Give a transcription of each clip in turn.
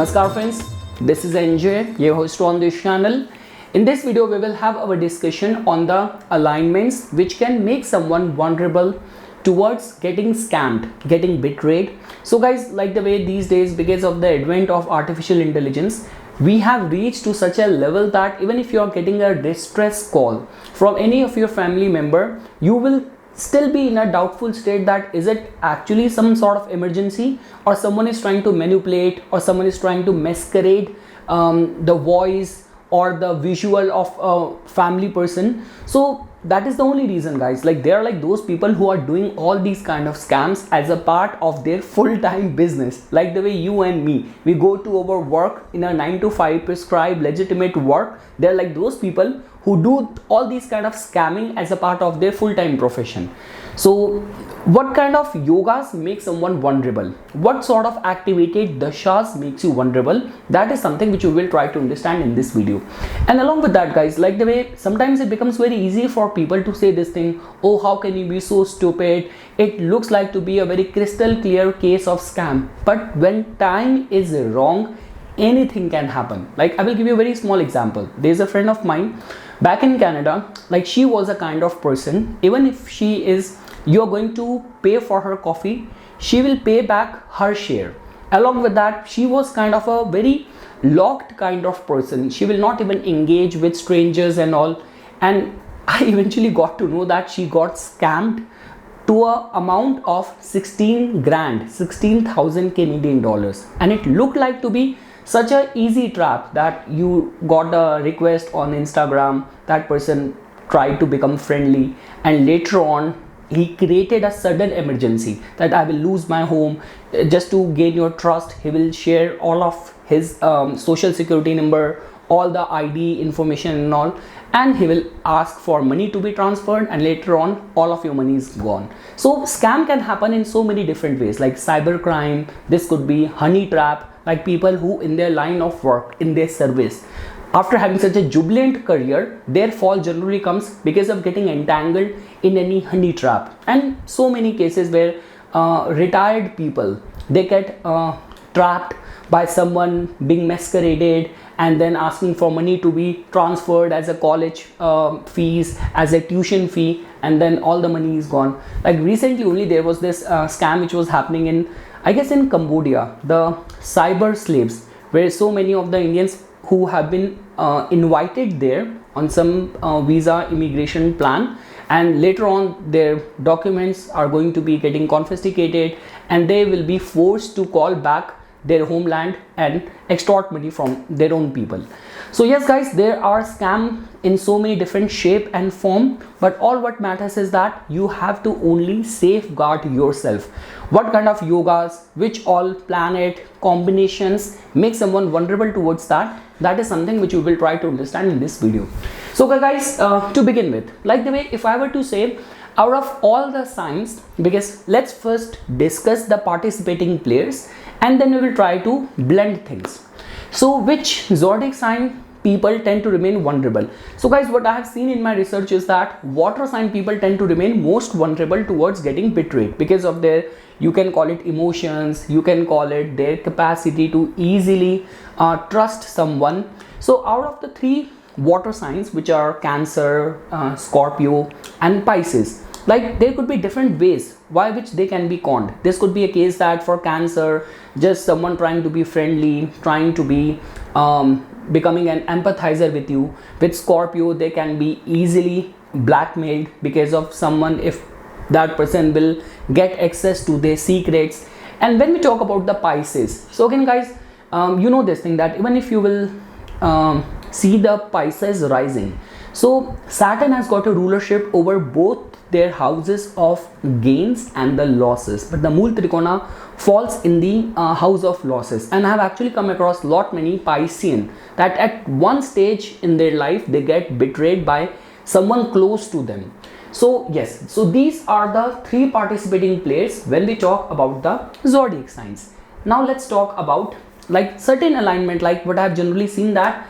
Namaskar friends, this is NJ, your host on this channel. In this video, we will have our discussion on the alignments which can make someone vulnerable towards getting scammed, getting betrayed. So guys, like the way these days, because of the advent of artificial intelligence, we have reached to such a level that even if you are getting a distress call from any of your family member, you will still be in a doubtful state that is it actually some sort of emergency, or someone is trying to manipulate, or someone is trying to masquerade the voice or the visual of a family person. So that is the only reason, guys. Like, there are like those people who are doing all these kind of scams as a part of their full-time business, like the way you and me, we go to our work in a 9 to 5 prescribed legitimate work. They're like those people who do all these kind of scamming as a part of their full-time profession. So what kind of yogas make someone vulnerable? What sort of activated dashas makes you vulnerable? That is something which we will try to understand in this video. And along with that, guys, like the way sometimes it becomes very easy for people to say this thing, oh, how can you be so stupid? It looks like to be a very crystal clear case of scam. But when time is wrong, anything can happen. Like, I will give you a very small example. There's a friend of mine back in Canada. Like, she was a kind of person, even if she is, you're going to pay for her coffee, she will pay back her share. Along with that, she was kind of a very locked kind of person. She will not even engage with strangers and all. And I eventually got to know that she got scammed to a amount of 16 grand, 16,000 Canadian dollars. And it looked like to be such a easy trap that you got a request on Instagram, that person tried to become friendly, and later on he created a sudden emergency that I will lose my home. Just to gain your trust, he will share all of his social security number, all the ID information and all, and he will ask for money to be transferred, and later on all of your money is gone. So scam can happen in so many different ways, like cybercrime. This could be honey trap, like people who in their line of work, in their service, after having such a jubilant career, their fall generally comes because of getting entangled in any honey trap. And so many cases where retired people, they get trapped by someone being masqueraded and then asking for money to be transferred as a college fees, as a tuition fee, and then all the money is gone. Like recently only there was this scam which was happening in, I guess, in Cambodia, the cyber slaves, where so many of the Indians who have been invited there on some visa immigration plan, and later on their documents are going to be getting confiscated, and they will be forced to call back their homeland and extort money from their own people. So yes, guys, there are scams in so many different shape and form, but all what matters is that you have to only safeguard yourself. What kind of yogas, which all planet combinations make someone vulnerable towards that, that is something which we will try to understand in this video. So guys, to begin with, like the way if I were to say, out of all the signs, because let's first discuss the participating players and then we will try to blend things. So which zodiac sign people tend to remain vulnerable? So guys, what I have seen in my research is that water sign people tend to remain most vulnerable towards getting betrayed because of their, you can call it emotions, you can call it their capacity to easily trust someone. So out of the three water signs, which are Cancer, Scorpio and Pisces, like there could be different ways why which they can be conned. This could be a case that for Cancer, just someone trying to be friendly, trying to be becoming an empathizer with you. With Scorpio, they can be easily blackmailed because of someone, if that person will get access to their secrets. And when we talk about the Pisces, so again guys, you know this thing that even if you will see the Pisces rising, so Saturn has got a rulership over both their houses of gains and the losses, but the Mool Trikona falls in the house of losses. And I have actually come across lot many Piscean that at one stage in their life they get betrayed by someone close to them. So yes, so these are the three participating players when we talk about the zodiac signs. Now let's talk about like certain alignment, like what I have generally seen that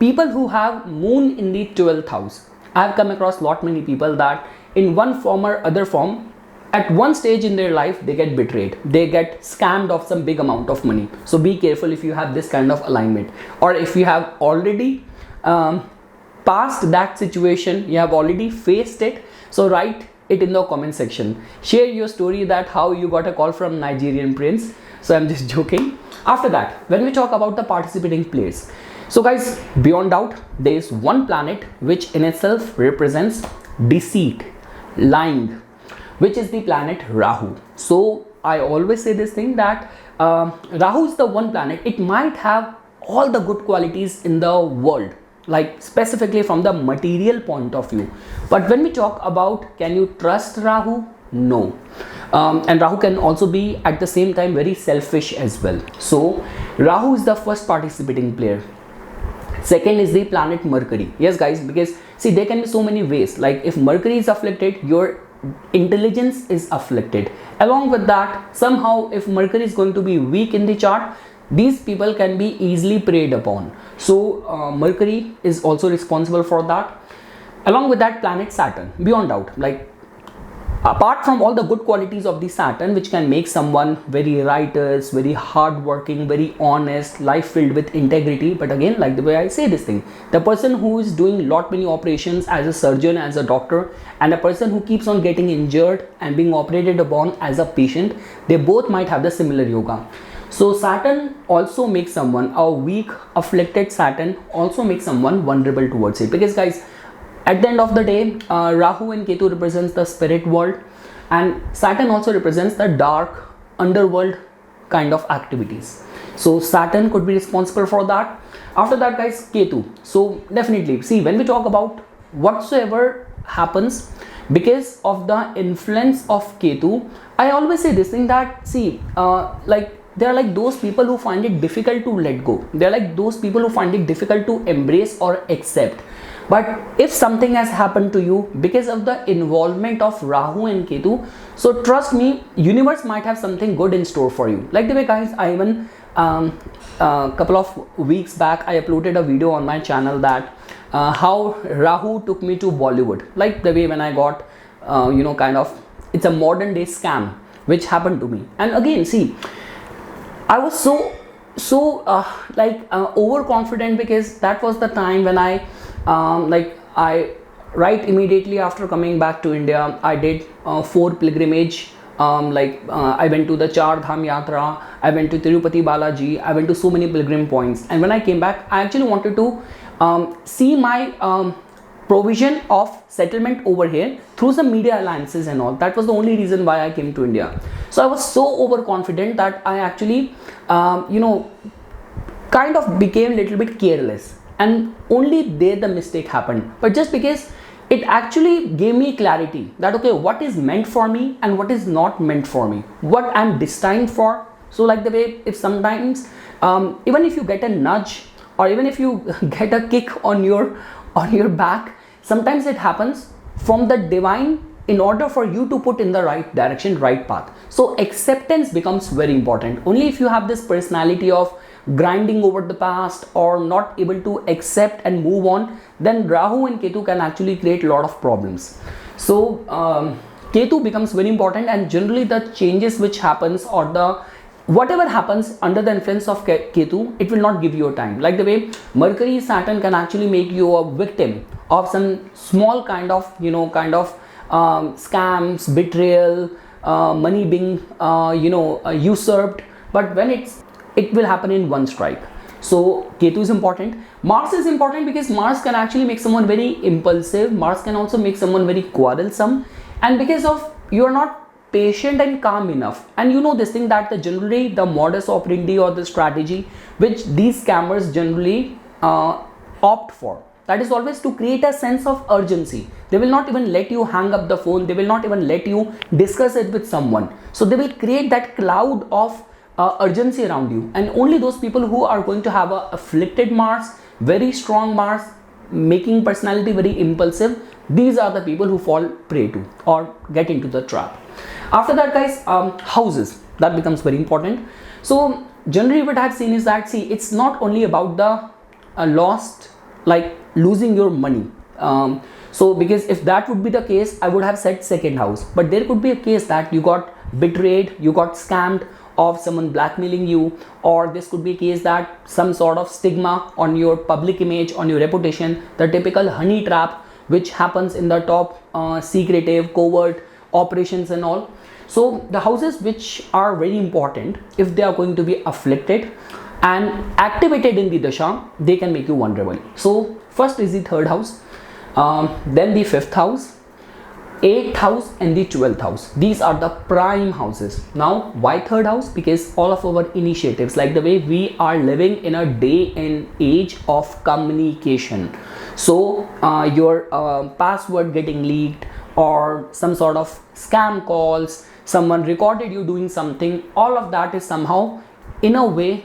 people who have moon in the 12th house. I have come across lot many people that in one form or other form at one stage in their life they get betrayed, they get scammed of some big amount of money. So be careful if you have this kind of alignment, or if you have already past that situation, you have already faced it. So write it in the comment section, share your story that how you got a call from Nigerian prince. So I'm just joking. After that, when we talk about the participating players, so guys, beyond doubt, there is one planet which in itself represents deceit, lying, which is the planet Rahu. So I always say this thing that Rahu is the one planet, it might have all the good qualities in the world, like specifically from the material point of view. But when we talk about can you trust Rahu? No. And Rahu can also be at the same time very selfish as well. So Rahu is the first participating player. Second is the planet Mercury. Yes guys, because see, there can be so many ways. Like if Mercury is afflicted, your intelligence is afflicted. Along with that, somehow if Mercury is going to be weak in the chart, these people can be easily preyed upon. So Mercury is also responsible for that. Along with that, planet Saturn, beyond doubt, like apart from all the good qualities of the Saturn, which can make someone very righteous, very hardworking, very honest, life filled with integrity. But again, like the way I say this thing, the person who is doing lot many operations as a surgeon, as a doctor, and a person who keeps on getting injured and being operated upon as a patient, they both might have the similar yoga. So Saturn also makes someone, a weak, afflicted Saturn also makes someone vulnerable towards it. Because guys, at the end of the day, Rahu and Ketu represents the spirit world, and Saturn also represents the dark underworld kind of activities. So Saturn could be responsible for that. After that guys, Ketu. So definitely, see, when we talk about whatsoever happens because of the influence of Ketu, I always say this thing that, see, like they are like those people who find it difficult to let go. They are like those people who find it difficult to embrace or accept. But if something has happened to you because of the involvement of Rahu and Ketu, so trust me, universe might have something good in store for you. Like the way guys, I even a couple of weeks back, I uploaded a video on my channel that how Rahu took me to Bollywood. Like the way when I got, kind of, it's a modern day scam which happened to me. And again, see, I was so overconfident because that was the time when I right immediately after coming back to India, I did 4 pilgrimage. I went to the Char Dham Yatra, I went to Tirupati Balaji, I went to so many pilgrim points. And when I came back, I actually wanted to see my provision of settlement over here through some media alliances and all. That was the only reason why I came to India. So I was so overconfident that I actually, kind of became a little bit careless. And only there the mistake happened. But just because it actually gave me clarity that, okay, what is meant for me and what is not meant for me, what I'm destined for. So like the way, if sometimes, even if you get a nudge or even if you get a kick on your back, sometimes it happens from the divine in order for you to put in the right direction, right path. So acceptance becomes very important. Only if you have this personality of grinding over the past or not able to accept and move on, then Rahu and Ketu can actually create a lot of problems. So Ketu becomes very important, and generally the changes which happens or the whatever happens under the influence of Ketu, it will not give you a time. Like the way Mercury, Saturn can actually make you a victim of some small kind of scams, betrayal, money being usurped, but when it will happen in one strike. So Ketu is important. Mars is important because Mars can actually make someone very impulsive. Mars can also make someone very quarrelsome, and because of you are not patient and calm enough. And you know this thing that generally the modus operandi or the strategy which these scammers generally opt for, that is always to create a sense of urgency. They will not even let you hang up the phone. They will not even let you discuss it with someone. So they will create that cloud of urgency around you, and only those people who are going to have a afflicted Mars, very strong Mars, making personality very impulsive, these are the people who fall prey to or get into the trap. After that guys, houses, that becomes very important. So generally what I've seen is that, see, it's not only about the lost, like losing your money. So because if that would be the case, I would have said second house. But there could be a case that you got betrayed, you got scammed, of someone blackmailing you, or this could be a case that some sort of stigma on your public image, on your reputation, the typical honey trap which happens in the top secretive covert operations and all. So the houses which are very important, if they are going to be afflicted and activated in the dasha, they can make you vulnerable. So first is the third house, then the fifth house, 8th house and the 12th house. These are the prime houses. Now why third house? Because all of our initiatives, like the way we are living in a day and age of communication, so your password getting leaked, or some sort of scam calls, someone recorded you doing something, all of that is somehow in a way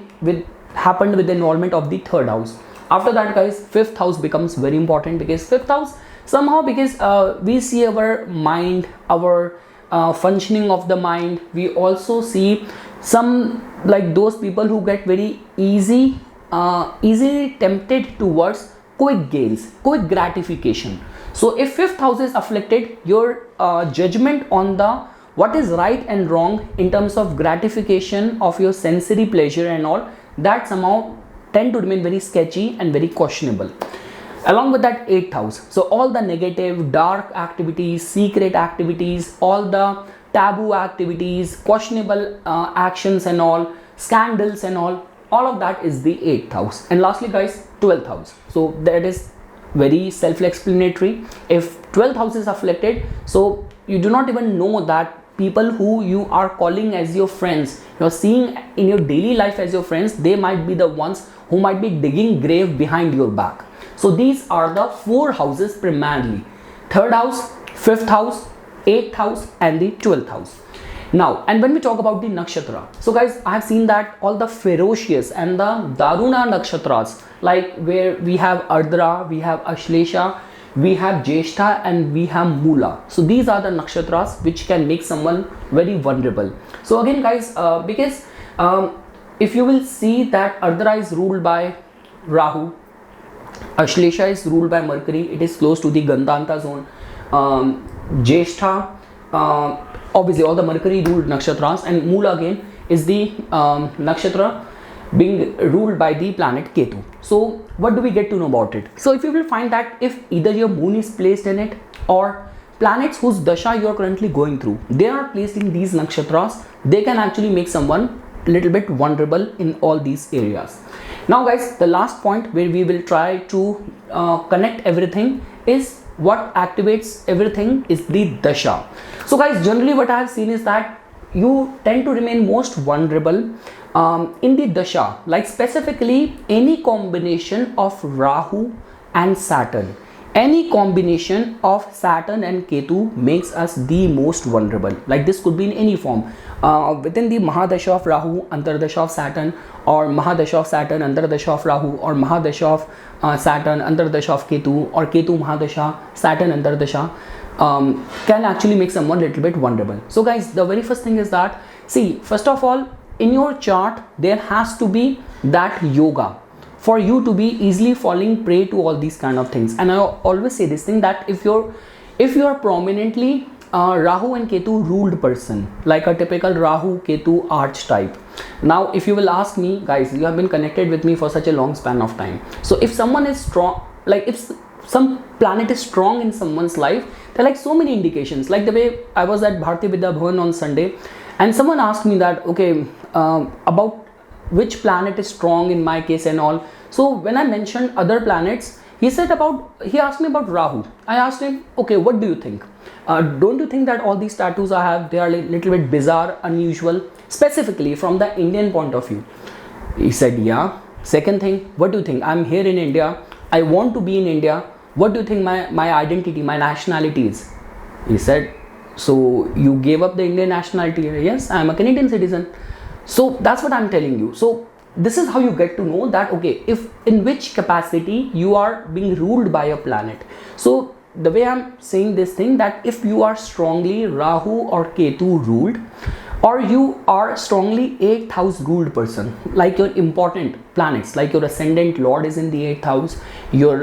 happened with the involvement of the third house. After that, guys, fifth house becomes very important, because fifth house somehow, because we see our mind, our functioning of the mind. We also see some, like those people who get very easily tempted towards quick gains, quick gratification. So if fifth house is afflicted, your judgment on the what is right and wrong in terms of gratification of your sensory pleasure and all, that somehow tend to remain very sketchy and very questionable. Along with that, 8th house, so all the negative, dark activities, secret activities, all the taboo activities, questionable actions and all, scandals and all of that is the 8th house. And lastly, guys, 12th house. So that is very self-explanatory. If 12th house is afflicted, so you do not even know that people who you are calling as your friends, you're seeing in your daily life as your friends, they might be the ones who might be digging grave behind your back. So these are the four houses primarily: third house, fifth house, 8th house and the 12th house. Now, and when we talk about the nakshatra, so guys, I have seen that all the ferocious and the daruna nakshatras, like where we have Ardra, we have Ashlesha, we have Jyeshtha and we have Mula. So these are the nakshatras which can make someone very vulnerable. So again, guys, because if you will see that Ardra is ruled by Rahu, Ashlesha is ruled by Mercury, it is close to the Gandanta zone. Jyeshtha, obviously all the Mercury ruled nakshatras, and Mula again is the nakshatra being ruled by the planet Ketu. So what do we get to know about it? So if you will find that if either your moon is placed in it, or planets whose dasha you are currently going through, they are placed in these nakshatras, they can actually make someone a little bit vulnerable in all these areas. Now guys, the last point where we will try to connect everything is what activates everything is the dasha. So guys, generally what I have seen is that you tend to remain most vulnerable in the dasha, like specifically any combination of Rahu and Saturn. Any combination of Saturn and Ketu makes us the most vulnerable. Like this could be in any form. Within the Mahadasha of Rahu, Antardasha of Saturn, or Mahadasha of Saturn, Antardasha of Rahu, or Mahadasha of Saturn, Antardasha of Ketu, or Ketu Mahadasha, Saturn Antardasha, can actually make someone a little bit vulnerable. So guys, the very first thing is that, see, first of all, in your chart, there has to be that yoga for you to be easily falling prey to all these kind of things. And I always say this thing, that if you're prominently Rahu and Ketu ruled person, like a typical Rahu Ketu archetype. Now if you will ask me, guys, you have been connected with me for such a long span of time, so if someone is strong, like if some planet is strong in someone's life, there are like so many indications. Like the way I was at Bharti Vidya Bhavan on Sunday, and someone asked me that, okay, about which planet is strong in my case and all. So when I mentioned other planets, he asked me about Rahu. I asked him, okay, what do you think? Don't you think that all these tattoos I have, they are a little bit bizarre, unusual, specifically from the Indian point of view? He said, yeah. Second thing, what do you think? I'm here in India, I want to be in India. What do you think my identity, my nationality is? He said, so you gave up the Indian nationality? Yes, I'm a Canadian citizen. So that's what I'm telling you. So this is how you get to know that, okay, if in which capacity you are being ruled by a planet. So the way I'm saying this thing, that if you are strongly Rahu or Ketu ruled, or you are strongly 8th house ruled person, like your important planets, like your ascendant lord is in the 8th house, your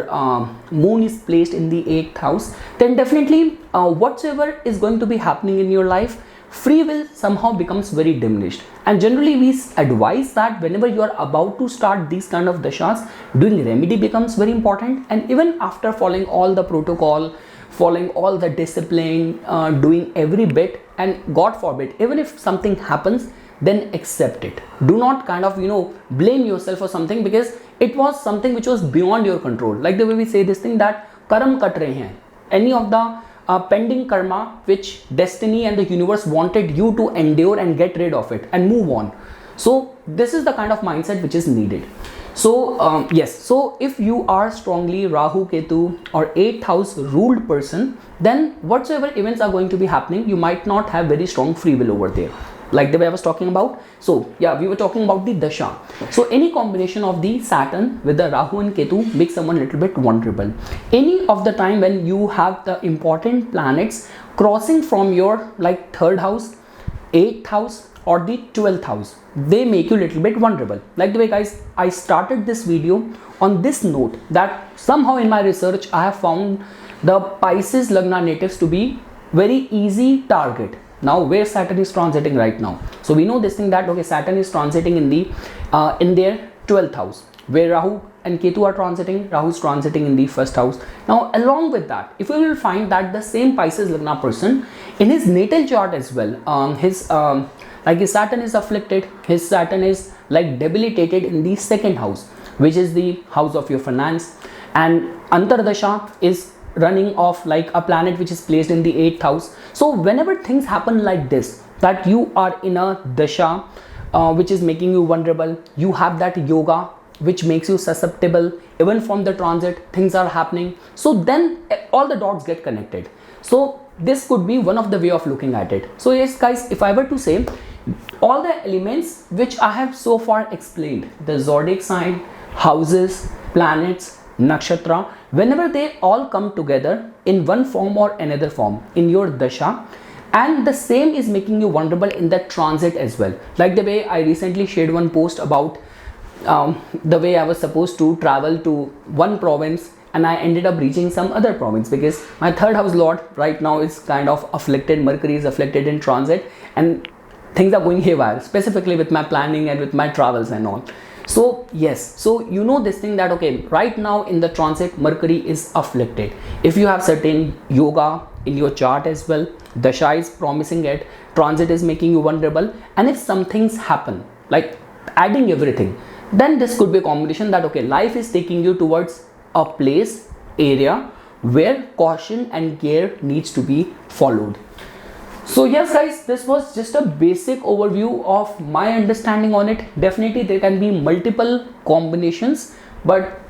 moon is placed in the 8th house, then definitely whatsoever is going to be happening in your life, free will somehow becomes very diminished. And generally we advise that whenever you are about to start these kind of dashas, doing remedy becomes very important. And even after following all the protocol, following all the discipline, doing every bit, and God forbid even if something happens, then accept it. Do not kind of blame yourself for something, because it was something which was beyond your control. Like the way we say this thing, that karam kat rahe hain, any of the pending karma which destiny and the universe wanted you to endure and get rid of it and move on. So this is the kind of mindset which is needed. So yes, so if you are strongly Rahu Ketu or 8th house ruled person, then whatsoever events are going to be happening, you might not have very strong free will over there, like the way I was talking about. So yeah, we were talking about the dasha. So any combination of the Saturn with the Rahu and Ketu makes someone a little bit vulnerable. Any of the time when you have the important planets crossing from your like 3rd house, 8th house or the 12th house, they make you a little bit vulnerable. Like the way guys, I started this video on this note that somehow in my research I have found the Pisces Lagna natives to be very easy target. Now where Saturn is transiting right now, so we know this thing that okay, Saturn is transiting in the in their 12th house, where Rahu and Ketu are transiting. Rahu is transiting in the 1st house. Now along with that, if we will find that the same Pisces Lagna person in his natal chart as well, like his Saturn is afflicted, his Saturn is like debilitated in the 2nd house, which is the house of your finance, and Antardasha is running off like a planet which is placed in the 8th house. So whenever things happen like this, that you are in a dasha which is making you vulnerable, you have that yoga which makes you susceptible, even from the transit things are happening, so then all the dots get connected. So this could be one of the way of looking at it. So yes guys, if I were to say all the elements which I have so far explained, the zodiac sign, houses, planets, nakshatra, whenever they all come together in one form or another form in your dasha, and the same is making you vulnerable in that transit as well. Like the way I recently shared one post about the way I was supposed to travel to one province and I ended up reaching some other province, because my 3rd house lord right now is kind of afflicted. Mercury is afflicted in transit and things are going haywire, specifically with my planning and with my travels and all. So yes, so you know this thing that okay, right now in the transit Mercury is afflicted. If you have certain yoga in your chart as well, dasha is promising it, transit is making you vulnerable, and if some things happen like adding everything, then this could be a combination that okay, life is taking you towards a place, area where caution and care needs to be followed. So yes guys, this was just a basic overview of my understanding on it. Definitely there can be multiple combinations, but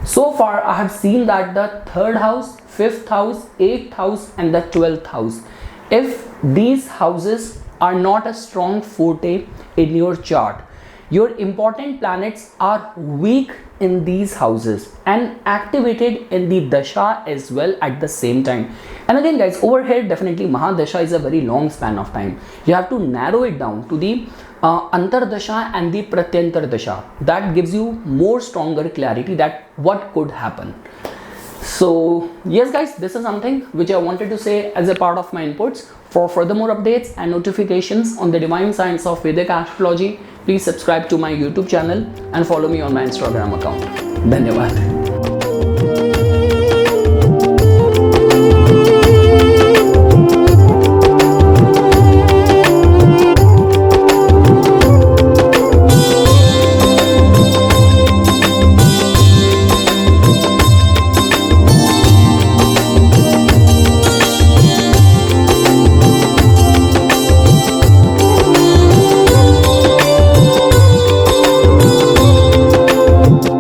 so far I have seen that the 3rd house, 5th house, 8th house and the 12th house, if these houses are not a strong forte in your chart, your important planets are weak in these houses and activated in the dasha as well at the same time. And again guys, over here definitely Mahadasha is a very long span of time. You have to narrow it down to the Antardasha and the Pratyantar Dasha. That gives you more stronger clarity that what could happen. So yes guys, this is something which I wanted to say as a part of my inputs. For furthermore updates and notifications on the divine science of Vedic astrology, please subscribe to my YouTube channel and follow me on my Instagram account. Dhanyavad.